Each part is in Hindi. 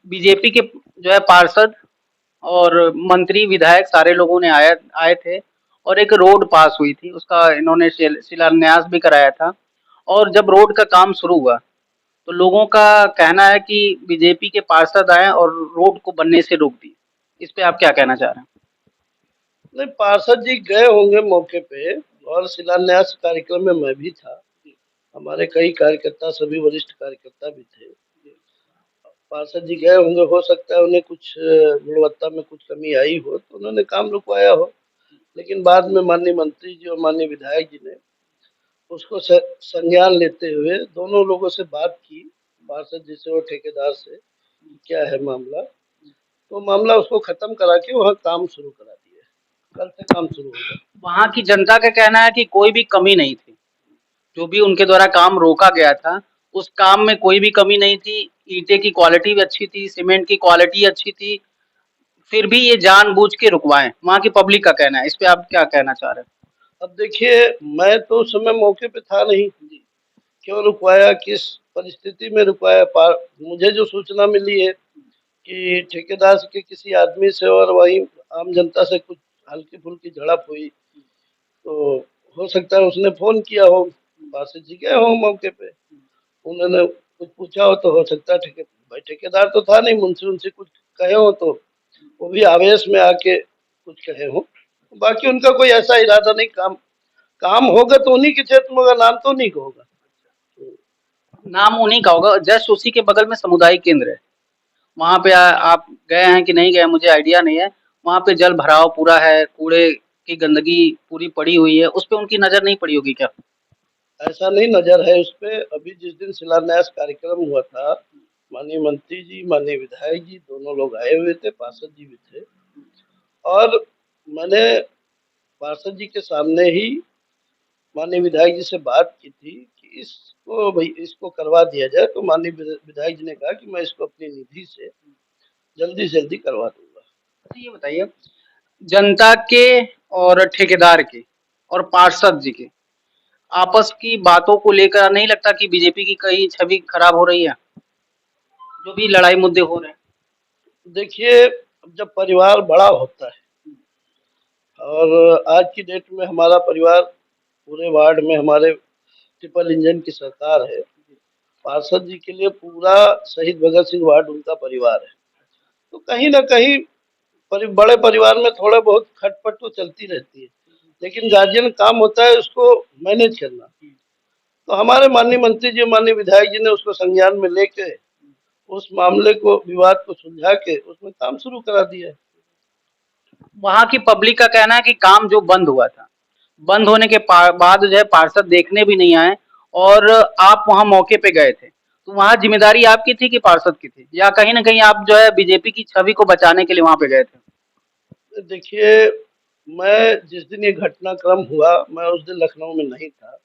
बीजेपी के जो है पार्षद और मंत्री विधायक सारे लोगों ने आए आए थे और एक रोड पास हुई थी, उसका इन्होंने शिलान्यास भी कराया था। और जब रोड का काम शुरू हुआ तो लोगों का कहना है कि बीजेपी के पार्षद आए और रोड को बनने से रोक दिए। इस पे आप क्या कहना चाह रहे हैं? नहीं, पार्षद जी गए होंगे मौके पे और शिलान्यास कार्यक्रम में मैं भी था। हमारे कई कार्यकर्ता, सभी वरिष्ठ कार्यकर्ता भी थे। पार्षद जी गए होंगे, हो सकता है उन्हें कुछ गुणवत्ता में कुछ कमी आई हो तो उन्होंने काम रुकवाया हो। लेकिन बाद में माननीय मंत्री जी और माननीय विधायक जी ने उसको संज्ञान लेते हुए दोनों लोगों से बात की, पार्षद जी से और ठेकेदार से, कि क्या है मामला। तो मामला उसको खत्म करा के वहाँ काम शुरू करा दिया है। कल से काम शुरू होगा। वहाँ की जनता का कहना है कि कोई भी कमी नहीं थी। जो भी उनके द्वारा काम रोका गया था, उस काम में कोई भी कमी नहीं थी। ईंटें की क्वालिटी भी अच्छी थी, सीमेंट की क्वालिटी अच्छी थी, फिर भी ये जानबूझ के रुकवाएँ, वहाँ की पब्लिक का कहना है। इस पे आप क्या कहना चाह रहे हैं? अब देखिए, मैं तो उस समय मौके पे था नहीं। क्यों रुकवाया, किस परिस्थिति में रुकवाया, मुझे जो सूचना मिली है कि ठेकेदार के किसी आदमी से और वही आम जनता से कुछ हल्की फुल्की झड़प हुई। तो हो सकता है उसने फोन किया हो, पार्षद जी गए हो मौके पे, उन्होंने कुछ पूछा हो तो हो सकता है भाई ठेकेदार तो था नहीं, मुंशी उनसे कुछ कहे हो तो वो भी आवेश में आके कुछ कहे हो। बाकी उनका कोई ऐसा इरादा नहीं। काम काम होगा तो उन्हीं के क्षेत्र में होगा, नाम तो उन्हीं का होगा। नाम उन्हीं का होगा, जस्ट उसी के बगल में सामुदायिक केंद्र है। वहाँ पे आप गए हैं कि नहीं गए मुझे आइडिया नहीं है। वहाँ पे जल भराव पूरा है, कूड़े की गंदगी पूरी पड़ी हुई है, उस पे उनकी नज़र नहीं पड़ी होगी क्या? ऐसा नहीं नजर है उस पे। अभी जिस दिन शिलान्यास कार्यक्रम हुआ था, माननीय मंत्री जी, माननीय विधायक जी दोनों लोग आए हुए थे, पार्षद जी भी थे। और मैंने पार्षद जी के सामने ही माननीय विधायक जी से बात की थी कि इसको भाई इसको करवा दिया जाए। तो माननीय विधायक जी ने कहा कि मैं इसको अपनी निधि से जल्दी से जल्दी करवा दूंगा। अच्छा ये बताइए, जनता के और ठेकेदार के और पार्षद जी के आपस की बातों को लेकर नहीं लगता कि बीजेपी की कई छवि खराब हो रही है? जो भी लड़ाई मुद्दे हो रहे हैं। देखिए, अब जब परिवार बड़ा होता है और आज की डेट में हमारा परिवार पूरे वार्ड में हमारे ट्रिपल इंजन की सरकार है। पार्षद जी के लिए पूरा शहीद भगत सिंह वार्ड उनका परिवार है। तो कहीं ना कहीं बड़े परिवार में थोड़ा बहुत खटपट तो चलती रहती है। लेकिन गार्जियन काम होता है उसको मैनेज करना। तो हमारे माननीय मंत्री जी, माननीय विधायक जी ने उसको संज्ञान में लेके उस मामले को, विवाद को सुलझा के उसमें काम शुरू करा दिया है। वहाँ की पब्लिक का कहना है कि काम जो बंद हुआ था, बंद होने के बाद जो है पार्षद देखने भी नहीं आए और आप वहाँ मौके पे गए थे। तो वहाँ जिम्मेदारी आपकी थी कि पार्षद की थी? या कहीं न कहीं आप जो है बीजेपी की छवि को बचाने के लिए वहाँ पे गए थे? देखिए, मैं जिस दिन ये घटनाक्रम हुआ मैं उस दिन लखनऊ में नहीं था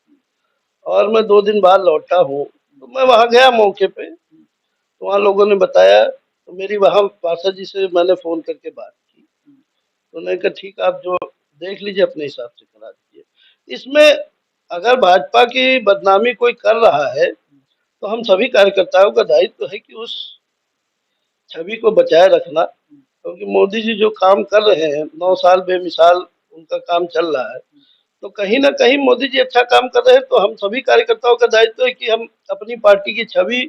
और मैं 2 दिन बाद लौटा हूँ। तो मैं वहाँ गया मौके पे, तो वहाँ लोगों ने बताया। तो मेरी वहाँ पार्षद जी से मैंने फोन करके बात की। तो उन्होंने कहा ठीक, आप जो देख लीजिए अपने हिसाब से करा दीजिए। इसमें अगर भाजपा की बदनामी कोई कर रहा है तो हम सभी कार्यकर्ताओं का दायित्व है कि उस छवि को बचाए रखना। क्योंकि मोदी जी जो काम कर रहे हैं, 9 साल बेमिसाल उनका काम चल रहा है। तो कहीं ना कहीं मोदी जी अच्छा काम कर रहे हैं, तो हम सभी कार्यकर्ताओं का दायित्व है कि हम अपनी पार्टी की छवि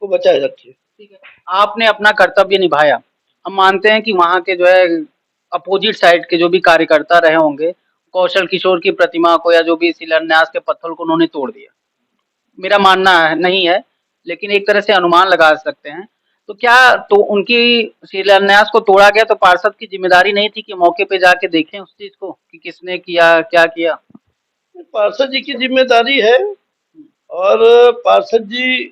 को बचाए रखें। ठीक है, आपने अपना कर्तव्य निभाया। हम मानते हैं कि वहाँ के जो है अपोजिट साइड के जो भी कार्यकर्ता रहे होंगे, कौशल किशोर की प्रतिमा को या जो भी शिलान्यास के पत्थर को उन्होंने तोड़ दिया। मेरा मानना है नहीं है, लेकिन एक तरह से अनुमान लगा सकते हैं। तो क्या तो उनकी शिलान्यास को तोड़ा गया तो पार्षद की जिम्मेदारी नहीं थी कि मौके पे जाके देखें उस चीज को कि किसने किया, क्या किया? पार्षद जी की जिम्मेदारी है। और पार्षद जी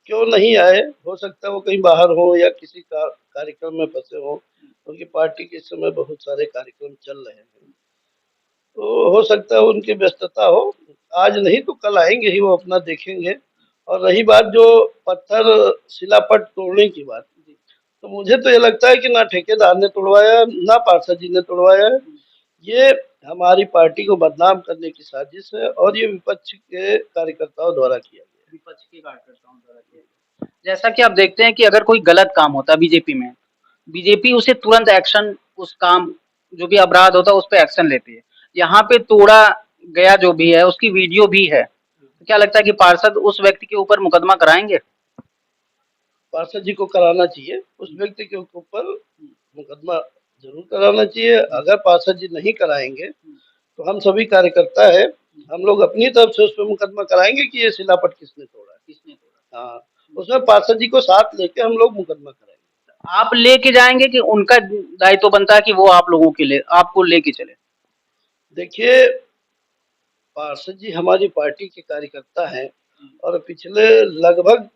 क्यों नहीं आए, हो सकता है वो कहीं बाहर हो या किसी कार्यक्रम में फंसे हो। उनकी पार्टी के इस समय बहुत सारे कार्यक्रम चल रहे हैं। तो हो सकता है उनकी व्यस्तता हो। आज नहीं तो कल आएंगे ही, वो अपना देखेंगे। और रही बात जो पत्थर शिलापट तोड़ने की बात, तो मुझे तो ये लगता है कि ना ठेकेदार ने तोड़वाया, ना पार्षद जी ने तोड़वाया है। ये हमारी पार्टी को बदनाम करने की साजिश है और ये विपक्ष के कार्यकर्ताओं द्वारा किया गया है। विपक्ष के कार्यकर्ताओं द्वारा किया गया। जैसा कि आप देखते हैं कि अगर कोई गलत काम होता है बीजेपी में, बीजेपी उसे तुरंत एक्शन, उस काम जो भी अपराध होता है उस पे एक्शन लेती है। यहाँ पे तोड़ा गया जो भी है उसकी वीडियो भी है। तो क्या लगता है कि पार्षद उस व्यक्ति के ऊपर मुकदमा कराएंगे? पार्षद जी को कराना चाहिए, उस व्यक्ति के ऊपर मुकदमा जरूर कराना चाहिए। अगर पार्षद जी नहीं कराएंगे तो हम सभी कार्यकर्ता है, हम लोग अपनी तरफ से उस पर मुकदमा कराएंगे कि ये शिलापट किसने तोड़ा है। किसने तोड़ा? हाँ, उसमें पार्षद जी को साथ लेके हम लोग मुकदमा कराएंगे। आप लेके जाएंगे कि उनका दायित्व बनता है कि वो आप लोगों के लिए आपको लेके चले? देखिए, पार्षद जी हमारी पार्टी के कार्यकर्ता हैं और पिछले लगभग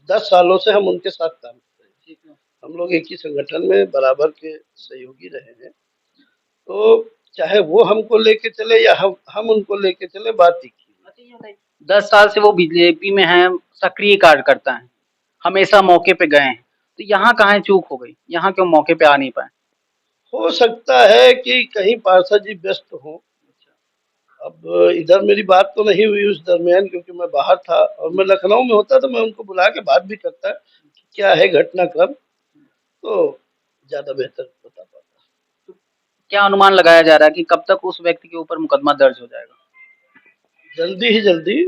10 सालों से हम उनके साथ काम कर रहे हैं। हम लोग एक ही संगठन में बराबर के सहयोगी रहे हैं। तो चाहे वो हमको लेके चले या हम उनको लेके चले, बात ही की। 10 साल से वो बीजेपी में हैं, सक्रिय कार्यकर्ता हैं, हमेशा मौके पे गए हैं। तो यहाँ कहाँ चूक हो गई? यहाँ क्यों मौके पे आ नहीं पाए? हो सकता है कि कहीं पार्षद जी व्यस्त हों। अब इधर मेरी बात तो नहीं हुई उस दरमियान, क्योंकि मैं बाहर था और मैं लखनऊ में होता तो मैं उनको बुला के बात भी करता कि क्या है घटनाक्रम, तो ज्यादा बेहतर बता पाता। क्या अनुमान लगाया जा रहा है कि कब तक उस व्यक्ति के ऊपर मुकदमा दर्ज हो जाएगा? जल्दी ही जल्दी,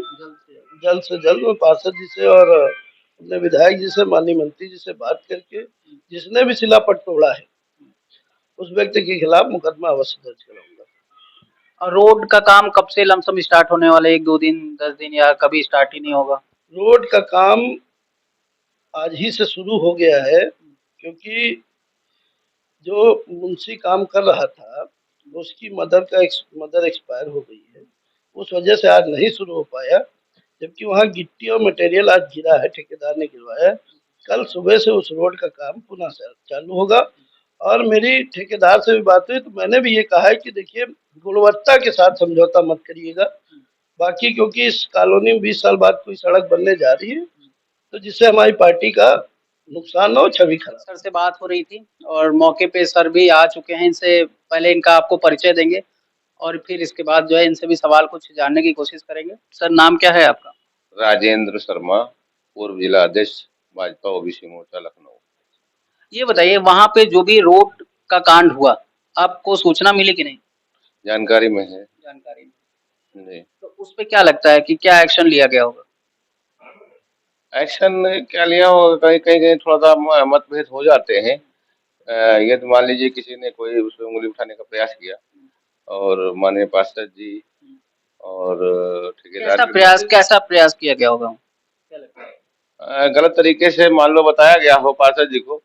जल्द से जल्द मैं पार्षद जी से और अपने विधायक जी से, माननीय मंत्री जी से बात करके जिसने भी शिलापट तोड़ा है उस व्यक्ति के खिलाफ मुकदमा अवश्य दर्ज कराऊंगा। और रोड का काम कब से लमसम स्टार्ट होने वाला है? 1-2 दिन, 10 दिन, या कभी स्टार्ट ही नहीं होगा? रोड का काम आज ही से शुरू हो गया है, क्योंकि जो मुंशी काम कर रहा था उसकी मदर एक्सपायर हो गई है, उस वजह से आज नहीं शुरू हो पाया। जबकि वहाँ गिट्टी और मटेरियल आज गिरा है, ठेकेदार ने गिरवाया। कल सुबह से उस रोड का काम पुनः से चालू होगा। और मेरी ठेकेदार से भी बात हुई तो मैंने भी ये कहा है कि देखिए, गुणवत्ता के साथ समझौता मत करिएगा। बाकी क्योंकि इस कॉलोनी में 20 साल बाद कोई सड़क बनने जा रही है, तो जिससे हमारी पार्टी का नुकसान हो, छवि खराब। सर से बात हो रही थी और मौके पे सर भी आ चुके हैं। इनसे पहले इनका आपको परिचय देंगे और फिर इसके बाद जो है इनसे भी सवाल कुछ जानने की कोशिश करेंगे। सर, नाम क्या है आपका? राजेंद्र शर्मा, पूर्व जिला अध्यक्ष भाजपा ओबीसी मोर्चा लखनऊ। ये बताइए, वहाँ पे जो भी रोड का कांड हुआ, आपको सूचना मिली कि नहीं? जानकारी में है जानकारी में। जी। तो उस पे क्या लगता है कि क्या एक्शन लिया गया होगा? एक्शन क्या लिया होगा, कहीं कहीं कहीं थोड़ा सा मतभेद हो जाते हैं। ये तो मान लीजिए किसी ने कोई उस पर उंगली उठाने का प्रयास किया और माननीय पार्षद जी और ठेकेदार कैसा प्रयास किया गया होगा? क्या लगता है? गलत तरीके से मान लो बताया गया हो पार्षद जी को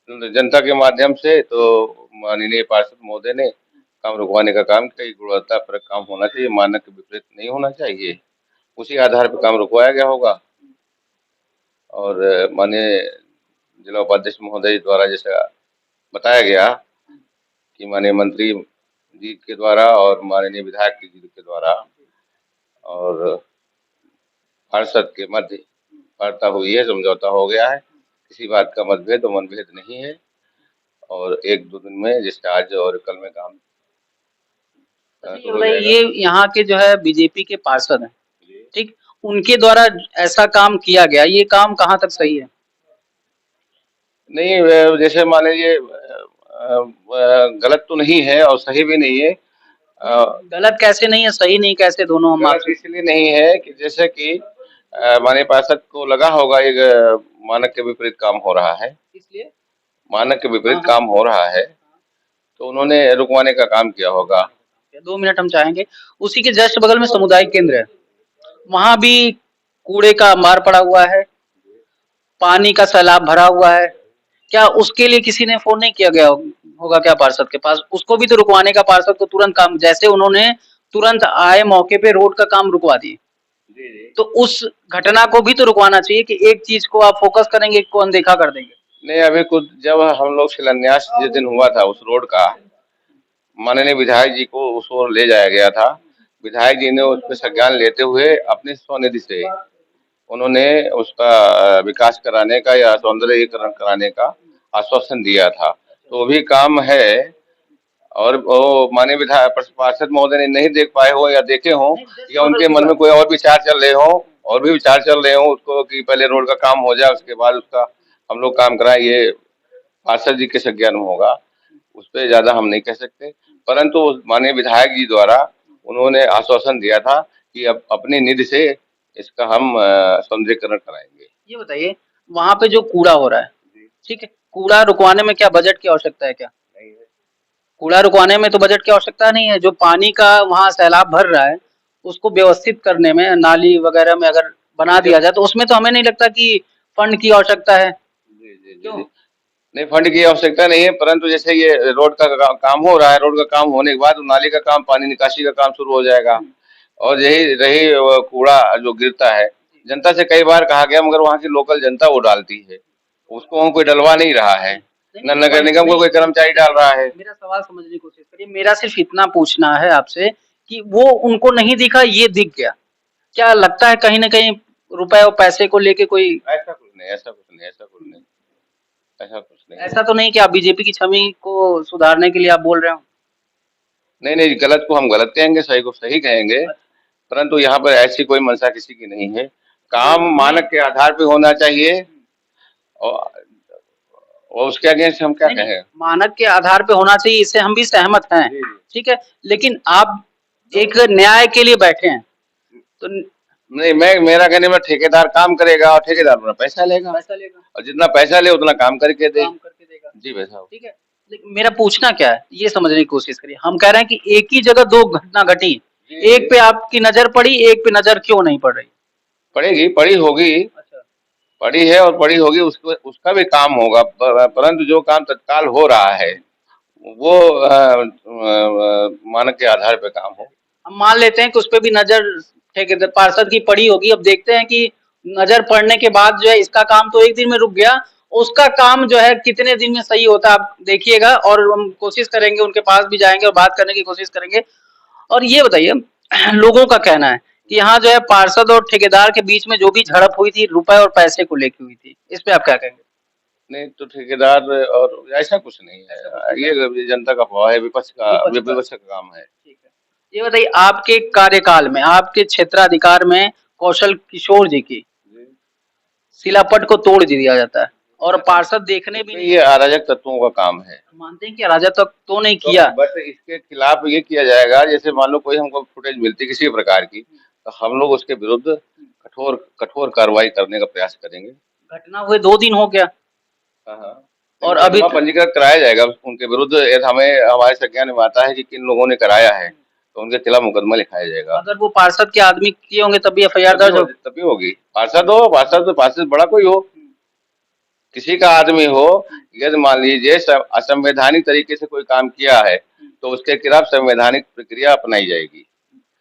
जनता के माध्यम से, तो माननीय पार्षद महोदय ने काम रुकवाने का काम किया। गुणवत्ता परक काम होना चाहिए, मानक के विपरीत नहीं होना चाहिए। उसी आधार पर काम रुकवाया गया होगा। और माननीय जिला उपाध्यक्ष महोदय द्वारा जैसा बताया गया कि माननीय मंत्री जी के द्वारा और माननीय विधायक जी के द्वारा और पार्षद के मध्य वार्ता हुई है, समझौता हो गया है। किसी बात का मतभेद और मनभेद नहीं है और 1-2 दिन में जैसे आज और कल में काम ये यहाँ के जो है बीजेपी के पार्षद हैं, ठीक, उनके द्वारा ऐसा काम किया गया, ये काम कहाँ तक सही है? नहीं, जैसे मान लीजिए गलत तो नहीं है और सही भी नहीं है। गलत कैसे नहीं है, सही नहीं कैसे, दोनों हम गलत इसलिए नहीं है कि जैसे कि माननीय पार्षद को लगा होगा एक मानक के विपरीत काम हो रहा है, इसलिए मानक के विपरीत काम हो रहा है, तो उन्होंने रुकवाने का काम किया होगा। 2 मिनट हम चाहेंगे। उसी के जस्ट बगल में सामुदायिक केंद्र है, वहां भी कूड़े का अंबार पड़ा हुआ है, पानी का सैलाब भरा हुआ है। क्या उसके लिए किसी ने फोन नहीं किया गया होगा क्या पार्षद के पास? उसको भी तो रुकवाने का, पार्षद को तुरंत काम, जैसे उन्होंने तुरंत आए मौके पे रोड का काम रुकवा दिए, तो उस घटना को भी तो रुकवाना चाहिए कि एक चीज को आप फोकस करेंगे, को अनदेखा कर देंगे। नहीं, अभी कुछ जब हम लोग शिलान्यास जिस दिन हुआ था उस रोड का, माननीय विधायक जी को उस ओर ले जाया गया था। विधायक जी ने उस पर संज्ञान लेते हुए अपनी स्वनिधि से उन्होंने उसका विकास कराने का या सौंदर्यीकरण कराने का आश्वासन दिया था। तो भी काम है और वो माननीय विधायक पार्षद महोदय ने नहीं देख पाए हो या देखे हो या उनके मन में कोई और विचार चल रहे हो और भी विचार चल रहे हो उसको कि पहले रोड का काम हो जाए, उसके बाद उसका हम लोग काम कराएं, ये पार्षद जी के संज्ञान में होगा। उस पर ज्यादा हम नहीं कह सकते, परंतु माननीय विधायक जी द्वारा उन्होंने आश्वासन दिया था कि अब अपनी निधि से इसका हम सौंदर्यीकरण कराएंगे। ये बताइए, वहां पे जो कूड़ा हो रहा है, ठीक है, कूड़ा रुकवाने में क्या बजट की आवश्यकता है क्या? नहीं है। कूड़ा रुकवाने में तो बजट की आवश्यकता नहीं है। जो पानी का वहां सैलाब भर रहा है, उसको व्यवस्थित करने में, नाली वगैरह में अगर बना दिया जाए तो उसमें तो हमें नहीं लगता कि फंड की आवश्यकता है। जी जी जी क्यों? जी। नहीं, फंड की आवश्यकता नहीं है, परंतु जैसे ये रोड का काम हो रहा है, रोड का काम होने के बाद नाली का काम, पानी निकासी का काम शुरू हो जाएगा। और यही रही कूड़ा जो गिरता है, जनता से कई बार कहा गया, मगर वहाँ की लोकल जनता वो डालती है, उसको वहाँ कोई डलवा नहीं रहा है, न नगर निगम को कोई कर्मचारी डाल रहा है। मेरा सवाल समझने की कोशिश करिए। मेरा सिर्फ इतना पूछना है आपसे कि वो उनको नहीं दिखा, ये दिख गया। क्या लगता है कहीं ना कहीं रुपए और पैसे को लेके कोई ऐसा कुछ नहीं, ऐसा कुछ नहीं, ऐसा कुछ नहीं, ऐसा कुछ नहीं। ऐसा तो नहीं कि आप बीजेपी की छवि को सुधारने के लिए आप बोल रहे हो? नहीं नहीं, गलत को हम गलत कहेंगे, सही को सही कहेंगे, परंतु यहाँ पर ऐसी कोई मंशा किसी की नहीं है। काम मानक के आधार पे होना चाहिए, और उसके अगेंस्ट हम क्या कहें। मानक के आधार पे होना चाहिए, इससे हम भी सहमत हैं, जी, जी। ठीक है। लेकिन आप एक न्याय के लिए बैठे हैं तो नहीं, मेरा कहने में ठेकेदार काम करेगा और ठेकेदार अपना पैसा लेगा, और जितना पैसा ले उतना काम करके देगा। जी भाई साहब। ठीक है। लेकिन मेरा पूछना क्या है, ये समझने की कोशिश करिए। हम कह रहे हैं कि एक ही जगह दो घटना घटी, एक पे आपकी नजर पड़ी, एक पे नजर क्यों नहीं पड़ रही? पड़ेगी, पड़ी होगी, अच्छा, पड़ी है और पड़ी होगी, उसका भी काम होगा, परंतु जो काम तत्काल हो रहा है वो मानक के आधार पे काम हो। हम मान लेते हैं कि उस पे भी नजर ठेकेदार पार्षद की पड़ी होगी। अब देखते हैं कि नजर पड़ने के बाद जो है इसका काम तो एक दिन में रुक गया, उसका काम जो है कितने दिन में सही होता है आप देखिएगा। और हम कोशिश करेंगे, उनके पास भी जाएंगे और बात करने की कोशिश करेंगे। और ये बताइए, लोगों का कहना है कि यहाँ जो है पार्षद और ठेकेदार के बीच में जो भी झड़प हुई थी रुपए और पैसे को लेकर हुई थी, इस पे आप क्या कहेंगे? नहीं तो ठेकेदार और ऐसा कुछ नहीं है, ये जनता का अफवाह है, विपक्ष का काम है। ठीक है। ये बताइए, आपके कार्यकाल में, आपके क्षेत्राधिकार में कौशल किशोर जी की शिलापट को तोड़ दिया जाता है और पार्षद देखने भी नहीं। ये अराजक तत्वों का काम है। मानते हैं कि अराजकता तो नहीं किया, बट इसके खिलाफ ये किया जाएगा, जैसे मान लो कोई हमको फुटेज मिलती है किसी प्रकार की, तो हम लोग उसके विरुद्ध कठोर कठोर कार्रवाई करने का प्रयास करेंगे। घटना हुए 2 दिन हो गया हाँ, और अभी पंजीकृत कराया जाएगा उनके विरुद्ध। यदि हमें हमारे संज्ञान में आता है कि किन लोगों ने कराया है, तो उनके खिलाफ मुकदमा लिखाया जाएगा। अगर वो पार्षद के आदमी किए होंगे तब भी एफआईआर दर्ज होगी, तभी होगी। पार्षद बड़ा कोई हो, किसी का आदमी हो, यदि मान लीजिए असंवैधानिक तरीके से कोई काम किया है, तो उसके खिलाफ संवैधानिक प्रक्रिया अपनाई जाएगी।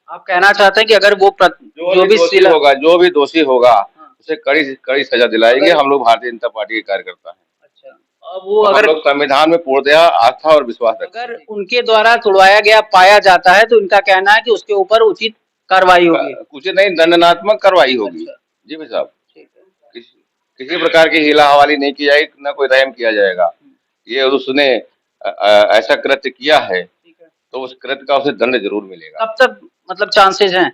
आप कहना चाहते हैं कि अगर वो जो भी दोषी होगा उसे कड़ी कड़ी सजा दिलाएंगे। हम लोग भारतीय जनता पार्टी के कार्यकर्ता हैं। अच्छा, अब वो अगर लोग संविधान में पूर्णतः आस्था और विश्वास रखते हैं। अगर उनके द्वारा तोड़वाया गया पाया जाता है तो इनका कहना है कि उसके ऊपर उचित कार्रवाई होगी। कुछ नहीं, दंडनात्मक कार्रवाई होगी। जी भाई साहब, किसी प्रकार की हीला हवाली नहीं की जाएगी, न कोई रहम किया जाएगा। ये उसने ऐसा कृत्य किया है तो उस कृत्य का उसे दंड जरूर मिलेगा। कब तक मतलब चांसेस हैं?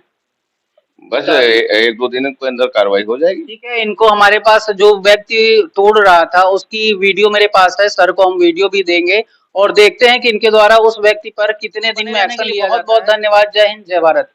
बस 1-2 दिन के अंदर कार्रवाई हो जाएगी। ठीक है। इनको हमारे पास जो व्यक्ति तोड़ रहा था उसकी वीडियो मेरे पास है, सर को हम वीडियो भी देंगे और देखते हैं कि इनके द्वारा उस व्यक्ति पर कितने दिन में एक्शन लिया। बहुत बहुत धन्यवाद। जय हिंद, जय भारत।